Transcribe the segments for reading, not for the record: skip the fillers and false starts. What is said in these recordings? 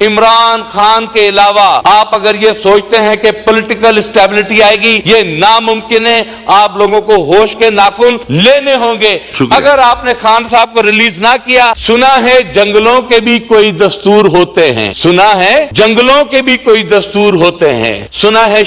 عمران خان کے علاوہ آپ اگر یہ سوچتے ہیں کہ پولیٹیکل اسٹیبلٹی آئے گی، یہ ناممکن ہے. آپ لوگوں کو ہوش کے ناخن لینے ہوں گے. اگر آپ نے خان صاحب کو ریلیز نہ کیا، سنا ہے جنگلوں کے بھی کوئی دستور ہوتے ہیں، سنا ہے جنگلوں کے بھی کوئی دستور ہوتے ہیں، سنا ہے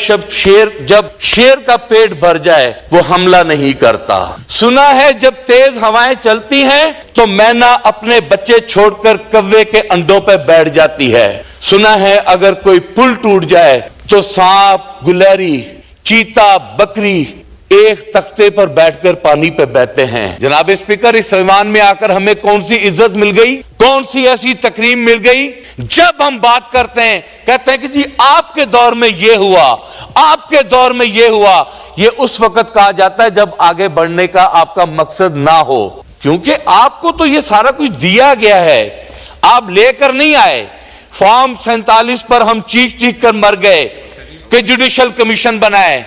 جب شیر کا پیٹ بھر جائے وہ حملہ نہیں کرتا، سنا ہے جب تیز ہوائیں چلتی ہیں تو مینا اپنے بچے چھوڑ کر کوے کے انڈوں پہ بیٹھ جاتی ہے، سنا ہے اگر کوئی پل ٹوٹ جائے تو سانپ، گلہری، چیتا، بکری ایک تختے پر بیٹھ کر پانی پہ بہتے ہیں. جناب اسپیکر، اس ایوان میں آ کر ہمیں کون سی عزت مل گئی، کون سی ایسی تکریم مل گئی؟ جب ہم بات کرتے ہیں کہتے ہیں کہ جی آپ کے دور میں یہ ہوا، آپ کے دور میں یہ ہوا. یہ اس وقت کہا جاتا ہے جب آگے بڑھنے کا آپ کا مقصد نہ ہو، کیونکہ آپ کو تو یہ سارا کچھ دیا گیا ہے، آپ لے کر نہیں آئے. فارم 47 پر ہم چیخ چیخ کر مر گئے کہ جوڈیشل کمیشن بنائے،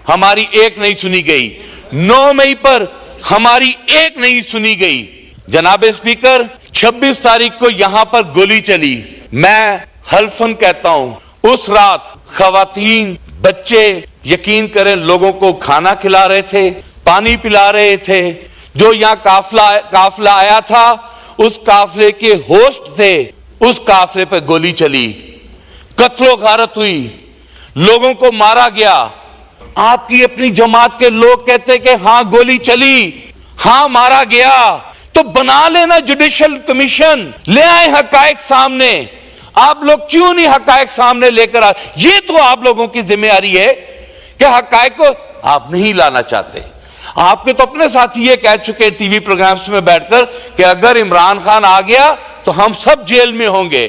ہماری ایک نہیں سنی گئی. 9 مئی پر ہماری ایک نہیں سنی گئی. جناب اسپیکر، 26 تاریخ کو یہاں پر گولی چلی. میں حلفاً کہتا ہوں اس رات خواتین، بچے یقین کریں لوگوں کو کھانا کھلا رہے تھے، پانی پلا رہے تھے. جو یہاں قافلہ آیا تھا اس قافلے کے ہوسٹ تھے، اس قافلے پہ گولی چلی، قتل و غارت ہوئی، لوگوں کو مارا گیا. آپ کی اپنی جماعت کے لوگ کہتے کہ ہاں گولی چلی، ہاں مارا گیا، تو بنا لینا جوڈیشل کمیشن، لے آئے حقائق سامنے. آپ لوگ کیوں نہیں حقائق سامنے لے کر آئے؟ یہ تو آپ لوگوں کی ذمہ داری ہے کہ حقائق کو آپ نہیں لانا چاہتے. آپ کے تو اپنے ساتھی یہ کہہ چکے ہیں ٹی وی پروگرامز میں بیٹھ کر کہ اگر عمران خان آ گیا تو ہم سب جیل میں ہوں گے.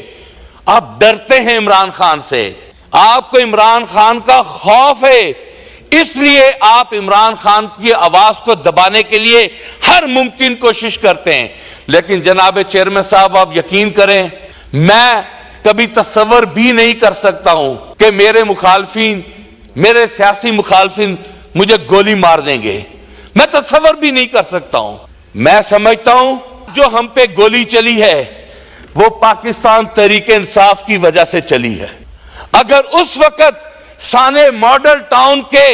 آپ ڈرتے ہیں عمران خان سے، آپ کو عمران خان کا خوف ہے، اس لیے آپ عمران خان کی آواز کو دبانے کے لیے ہر ممکن کوشش کرتے ہیں. لیکن جناب چیئرمین صاحب، آپ یقین کریں میں کبھی تصور بھی نہیں کر سکتا ہوں کہ میرے مخالفین، میرے سیاسی مخالفین مجھے گولی مار دیں گے. میں تصور بھی نہیں کر سکتا ہوں. میں سمجھتا ہوں جو ہم پہ گولی چلی ہے وہ پاکستان تحریک انصاف کی وجہ سے چلی ہے. اگر اس وقت سانے ماڈل ٹاؤن کے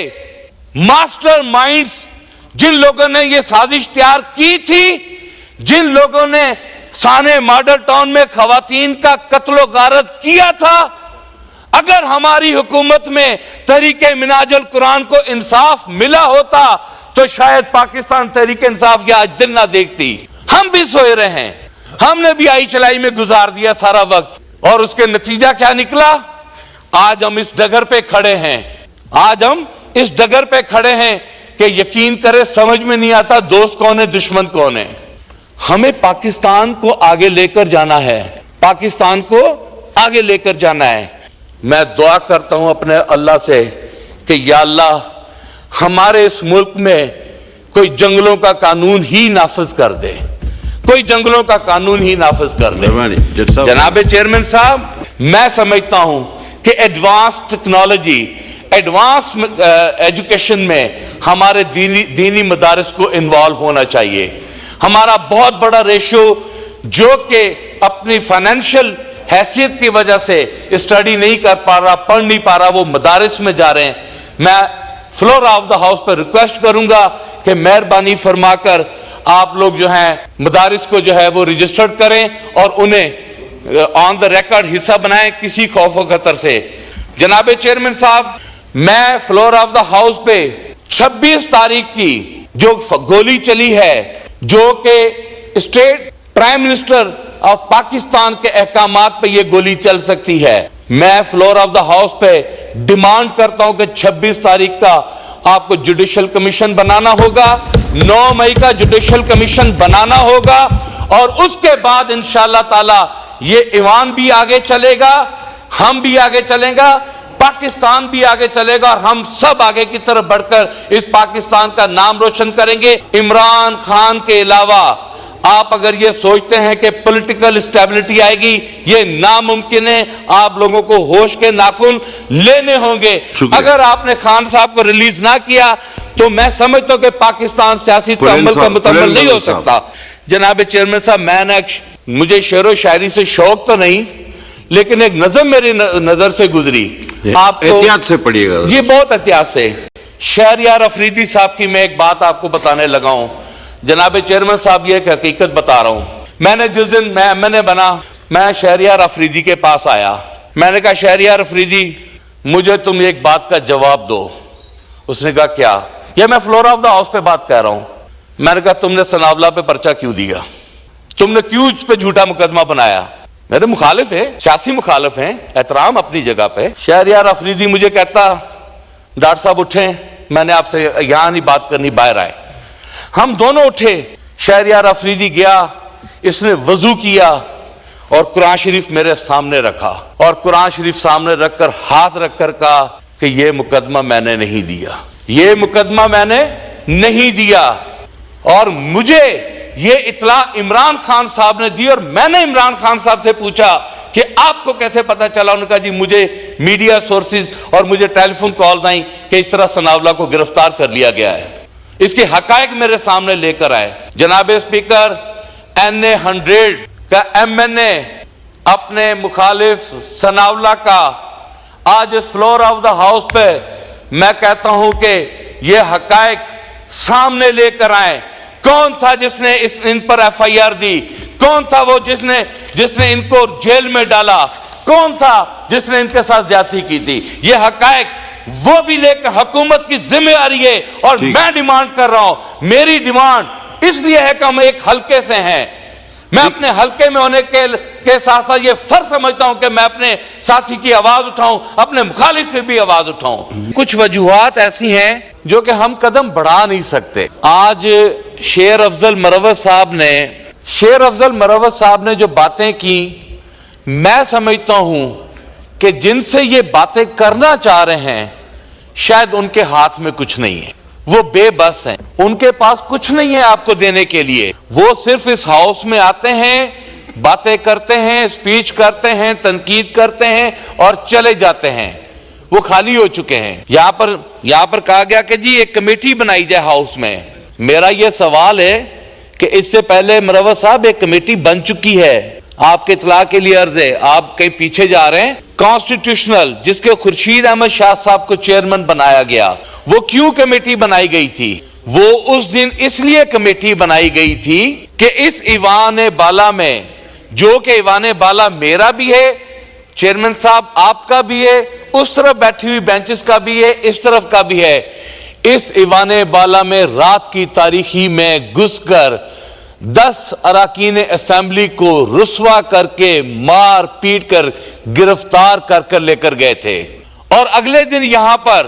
ماسٹر مائنڈز، جن لوگوں نے یہ سازش تیار کی تھی، جن لوگوں نے سانے ماڈل ٹاؤن میں خواتین کا قتل و غارت کیا تھا، اگر ہماری حکومت میں تحریک منہاج القرآن کو انصاف ملا ہوتا تو شاید پاکستان تحریک انصاف یہ آج دن نہ دیکھتی. ہم بھی سوئے رہے ہیں، ہم نے بھی آئی چلائی میں گزار دیا سارا وقت، اور اس کے نتیجہ کیا نکلا؟ آج ہم اس ڈگر پہ کھڑے ہیں، آج ہم اس ڈگر پہ کھڑے ہیں کہ یقین کرے سمجھ میں نہیں آتا دوست کون ہے، دشمن کون ہے. ہمیں پاکستان کو آگے لے کر جانا ہے، پاکستان کو آگے لے کر جانا ہے. میں دعا کرتا ہوں اپنے اللہ سے کہ یا اللہ ہمارے اس ملک میں کوئی جنگلوں کا قانون ہی نافذ کر دے، کوئی جنگلوں کا قانون ہی نافذ کر دے. جناب چیئرمین صاحب، میں سمجھتا ہوں کہ ایڈوانس ٹیکنالوجی، ایڈوانس ایجوکیشن میں ہمارے دینی مدارس کو انوالو ہونا چاہیے. ہمارا بہت بڑا ریشو جو کہ اپنی فائنینشیل حیثیت کی وجہ سے اسٹڈی نہیں کر پا رہا، پڑھ نہیں پا رہا، وہ مدارس میں جا رہے ہیں. میں فلور آف دا ہاؤس پر ریکویسٹ کروں گا کہ مہربانی فرما کر آپ لوگ جو ہیں مدارس کو جو ہے وہ رجسٹرڈ کریں اور انہیں آن دا ریکارڈ حصہ بنائیں کسی خوف و خطر سے. جناب چیئرمین صاحب، میں فلور آف دا ہاؤس پہ 26 تاریخ کی جو گولی چلی ہے، جو کہ state prime minister of Pakistan کے احکامات پہ یہ گولی چل سکتی ہے، میں فلور آف دا ہاؤس پہ ڈیمانڈ کرتا ہوں کہ 26 تاریخ کا آپ کو جوڈیشل کمیشن بنانا ہوگا، 9 مئی کا جوڈیشل کمیشن بنانا ہوگا، اور اس کے بعد انشاءاللہ تعالی یہ ایوان بھی آگے چلے گا، ہم بھی آگے چلیں گا، پاکستان بھی آگے چلے گا، اور ہم سب آگے کی طرف بڑھ کر اس پاکستان کا نام روشن کریں گے. عمران خان کے علاوہ آپ اگر یہ سوچتے ہیں کہ پولیٹیکل اسٹیبلٹی آئے گی، یہ ناممکن ہے. آپ لوگوں کو ہوش کے ناخن لینے ہوں گے. اگر آپ نے خان صاحب کو ریلیز نہ کیا تو میں سمجھتا ہوں کہ پاکستان سیاسی تعامل کا مکمل نہیں ہو سکتا. جناب چیئرمین صاحب، مجھے شعر و شاعری سے شوق تو نہیں، لیکن ایک نظم میری نظر سے گزری, آپ احتیاط سے پڑھیے گا جی, بہت احتیاط سے. شہریار افریدی صاحب کی میں ایک بات آپ کو بتانے لگا ہوں. جناب چیئرمین صاحب, یہ ایک حقیقت بتا رہا ہوں. میں نے جس دن میں ایم این اے بنا, میں شہریار افریدی کے پاس آیا. میں نے کہا شہریار افریدی, مجھے تم ایک بات کا جواب دو. اس نے کہا کیا؟ یہ میں فلور آف دا ہاؤس پہ بات کہہ رہا ہوں. میں نے کہا تم نے ثناءاللہ پہ پرچہ کیوں دیا؟ تم نے کیوں اس پہ جھوٹا مقدمہ بنایا؟ میرے مخالف ہیں, سیاسی مخالف ہیں, احترام اپنی جگہ پہ. شہریار افریدی مجھے کہتا ڈاکٹر صاحب اٹھیں, میں نے آپ سے یہاں نہیں بات کرنی, باہر آئے. ہم دونوں اٹھے. شہریار افریدی گیا, اس نے وضو کیا اور قرآن شریف میرے سامنے رکھا, اور قرآن شریف سامنے رکھ کر ہاتھ رکھ کر کہا کہ یہ مقدمہ میں نے نہیں دیا, یہ مقدمہ میں نے نہیں دیا. اور مجھے یہ اطلاع عمران خان صاحب نے دی, اور میں نے عمران خان صاحب سے پوچھا کہ آپ کو کیسے پتا چلا؟ انہوں نے کہا جی مجھے میڈیا سورسز اور مجھے ٹیلی فون کالز آئیں کہ اس طرح ثناءاللہ کو گرفتار کر لیا گیا ہے. اس کے حقائق میرے سامنے لے کر آئے. جناب اسپیکر, NA100 کا MNA اپنے مخالف ثناءاللہ کا آج اس فلور آف دا ہاؤس پہ میں کہتا ہوں کہ یہ حقائق سامنے لے کر آئے. کون تھا جس نے ان پر FIR دی؟ کون تھا وہ جس نے ان کو جیل میں ڈالا؟ کون تھا جس نے ان کے ساتھ زیادتی کی تھی؟ یہ حقائق وہ بھی لے کر حکومت کی ذمہ داری ہے. اور میں ڈیمانڈ کر رہا ہوں, میری ڈیمانڈ اس لیے ہے کہ ہم ایک حلقے سے ہیں. میں اپنے حلقے میں ہونے کے ساتھ ساتھ یہ فرض سمجھتا ہوں کہ میں اپنے ساتھی کی آواز اٹھاؤں, اپنے مخالف کی بھی آواز اٹھاؤں. کچھ وجوہات ایسی ہیں جو کہ ہم قدم بڑھا نہیں سکتے. آج شیر افضل مروت صاحب نے جو باتیں کی, میں سمجھتا ہوں کہ جن سے یہ باتیں کرنا چاہ رہے ہیں شاید ان کے ہاتھ میں کچھ نہیں ہے, وہ بے بس ہیں, ان کے پاس کچھ نہیں ہے آپ کو دینے کے لیے. وہ صرف اس ہاؤس میں آتے ہیں, باتیں کرتے ہیں, اسپیچ کرتے ہیں, تنقید کرتے ہیں اور چلے جاتے ہیں. وہ خالی ہو چکے ہیں. یہاں پر کہا گیا کہ جی ایک کمیٹی بنائی جائے ہاؤس میں. میرا یہ سوال ہے کہ اس سے پہلے مروت صاحب ایک کمیٹی بن چکی ہے. آپ کے اطلاع کے لیے عرض ہے, آپ کہیں پیچھے جا رہے ہیں. کانسٹیٹیوشنل, جس کے خورشید احمد شاہ صاحب کو چیئرمین بنایا گیا, وہ کیوں کمیٹی بنائی گئی تھی؟ وہ اس دن اس لیے کمیٹی بنائی گئی تھی کہ اس ایوان بالا میں, جو کہ ایوان بالا میرا بھی ہے, چیئرمین صاحب آپ کا بھی ہے, اس طرف بیٹھی ہوئی بینچز کا بھی ہے, اس طرف کا بھی ہے, اس ایوان بالا میں رات کی تاریخی میں گھس کر 10 اراکین اسمبلی کو رسوا کر کے, مار پیٹ کر, گرفتار کر لے کر گئے تھے. اور اگلے دن یہاں پر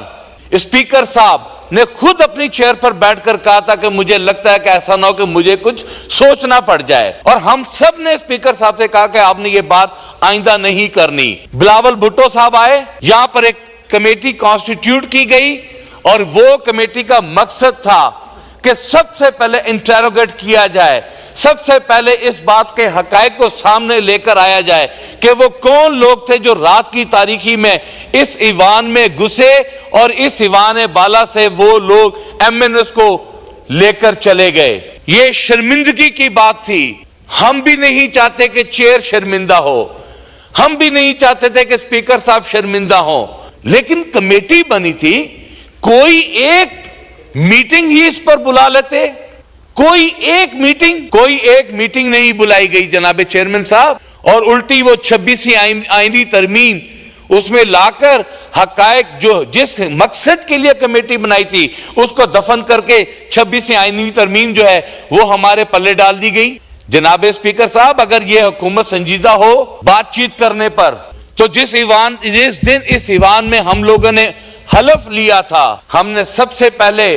اسپیکر صاحب نے خود اپنی چیئر پر بیٹھ کر کہا تھا کہ مجھے لگتا ہے کہ ایسا نہ ہو کہ مجھے کچھ سوچنا پڑ جائے. اور ہم سب نے اسپیکر صاحب سے کہا کہ آپ نے یہ بات آئندہ نہیں کرنی. بلاول بھٹو صاحب آئے, یہاں پر ایک کمیٹی کانسٹیٹیوٹ کی گئی, اور وہ کمیٹی کا مقصد تھا کہ سب سے پہلے انٹروگیٹ کیا جائے, سب سے پہلے اس بات کے حقائق کو سامنے لے کر آیا جائے کہ وہ کون لوگ تھے جو رات کی تاریخی میں اس ایوان میں گھسے, اور اس ایوان بالا سے وہ لوگ MNS کو لے کر چلے گئے. یہ شرمندگی کی بات تھی. ہم بھی نہیں چاہتے کہ چیئر شرمندہ ہو, ہم بھی نہیں چاہتے تھے کہ اسپیکر صاحب شرمندہ ہو, لیکن کمیٹی بنی تھی. کوئی ایک میٹنگ ہی اس پر بلا لیتے, کوئی ایک میٹنگ نہیں بلائی گئی جناب چیئرمین صاحب. اور الٹی وہ 26ویں آئینی ترمیم اس میں لا کر حقائق جو جس مقصد کے لیے کمیٹی بنائی تھی اس کو دفن کر کے 26ویں آئینی ترمیم جو ہے وہ ہمارے پلے ڈال دی گئی. جناب اسپیکر صاحب, اگر یہ حکومت سنجیدہ ہو بات چیت کرنے پر, تو جس دن اس ایوان میں ہم لوگوں نے حلف لیا تھا, ہم نے سب سے پہلے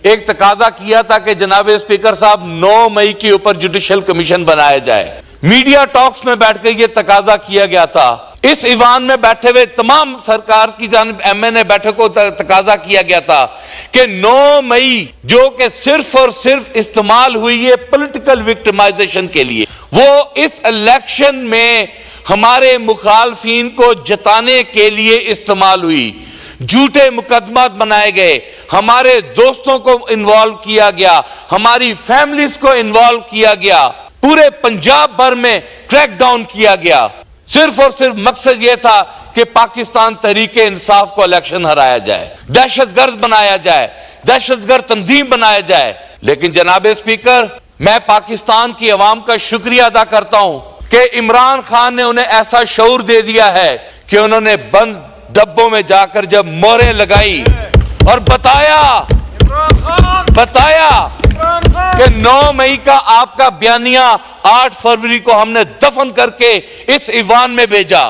ایک تقاضا کیا تھا کہ جناب اسپیکر صاحب 9 مئی کے اوپر جوڈیشل کمیشن بنایا جائے. میڈیا ٹاکس میں بیٹھ کے یہ تقاضا کیا گیا تھا. اس ایوان میں بیٹھے ہوئے تمام سرکار کی جانب MNA بیٹھے کو تقاضا کیا گیا تھا کہ 9 مئی جو کہ صرف اور صرف استعمال ہوئی ہے پولیٹیکل وکٹمائزیشن کے لیے, وہ اس الیکشن میں ہمارے مخالفین کو جتانے کے لیے استعمال ہوئی. جھوٹے مقدمات بنائے گئے, ہمارے دوستوں کو انوالو کیا گیا, ہماری فیملیز کو انوالو کیا گیا, پورے پنجاب بھر میں کریک ڈاؤن کیا گیا. صرف اور صرف مقصد یہ تھا کہ پاکستان تحریک انصاف کو الیکشن ہرایا جائے، دہشت گرد بنایا جائے، دہشت گرد تنظیم بنایا جائے۔ لیکن جناب اسپیکر، میں پاکستان کی عوام کا شکریہ ادا کرتا ہوں کہ عمران خان نے انہیں ایسا شعور دے دیا ہے کہ انہوں نے بند ڈبوں میں جا کر جب مہریں لگائی اور بتایا کہ 9 مئی کا آپ کا بیانیہ 8 فروری کو ہم نے دفن کر کے اس ایوان میں بھیجا۔